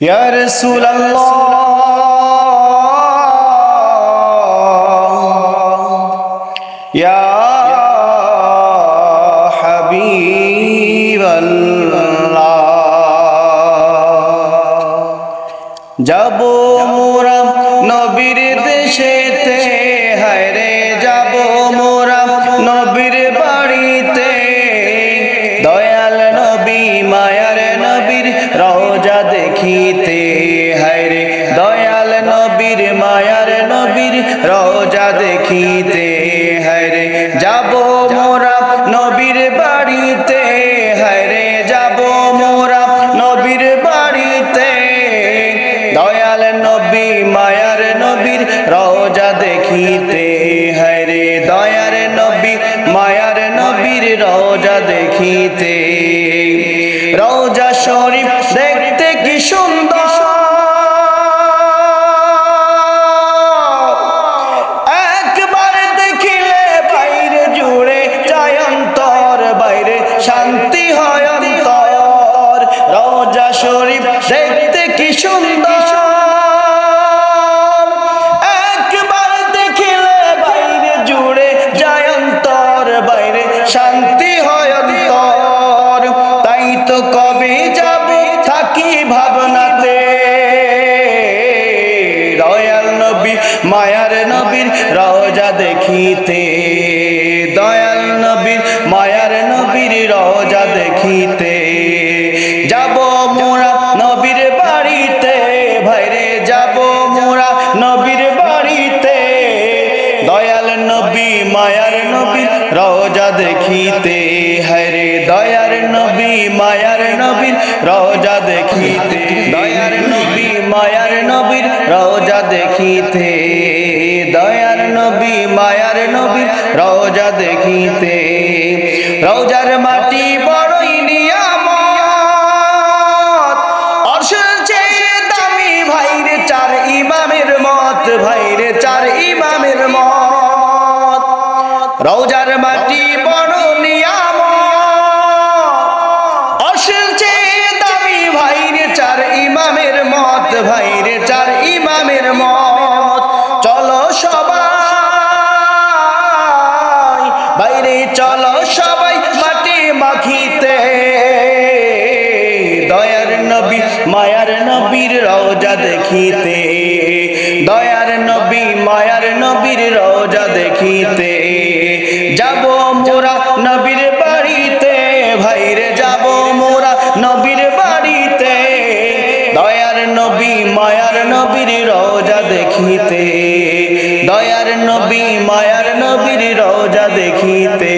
ইয়া রাসূলুল্লাহ ইয়া হাবিবাল্লাহ যাব মোরা নবীর দেশেতে, হায়রে যাব মোরা নবীর বাড়িতে, দয়াল নবী মায়ার নবীর রওজা দেখিতে, হায়রে দয়াল নবীর মায়ার নবীর রওজা দেখিতে, হায়রে যাব মোরা নবীর বাড়িতে, হায়রে যাব মোরা নবীর বাড়িতে, দয়াল নবী মায়ার নবীর রওজা দেখিতে, হায়রে দয়ার নবী মায়ার নবীর রওজা দেখিতে। রওজা শরীফ দেখতে কি সুন্দর, একবার দেখিলে বাইরে জুড়ে যায় অন্তর, বাইরে শান্তি হয় অন্তর। রওজা শরীফ দেখতে কি সুন্দর, একবার দেখিলে বাইরে জুড়ে যায় অন্তর, বাইরে শান্তি হয় অন্তর। তাই তো কবে যাব থাকি ভাবনাতে, দয়াল নবী মায়ার নবীর রওজা দেখিতে, দয়াল নবীর মায়ার নবীর রওজা দেখিতে। যাব মোরা নবীর বাড়িতে, ভাইরে যাব মোরা নবীর বাড়িতে, দয়াল নবী মায়ার নবীর রওজা দেখিতে, হায়রে দয়ার নবী মায়ার নবীর রওজা দেখিতে, দয়ার নবী মায়ার নবীর রওজা দেখিতে, দয়ার নবী মায়ার নবীর রওজা দেখিতে। রওজার মাটি বড়ই নিয়ামত, অর্শের চেয়ে দামি, ভাইরে চার ইমামের মত, ভাইরে চার ইমামের মত। রওজার মাটি বড় নিয়ামত, অর্শের চেয়ে দামি, ভাইরে চার ইমামের মত, ভাইরে চার ইমামের মত। চলো সবাই বাইরে, চলো সবাই মাটি মাখিতে, দয়ার নবী মায়ার নবীর রওজা দেখিতে, দয়ার নবী মায়ার নবীর রওজা দেখিতে। যাব মোরা নবীর বাড়িতে, ভাইরে যাব মোরা নবীর বাড়িতে, দয়ার নবী মায়ার নবীর রওজা দেখিতে, দয়ার নবী মায়ার নবীর রওজা দেখিতে।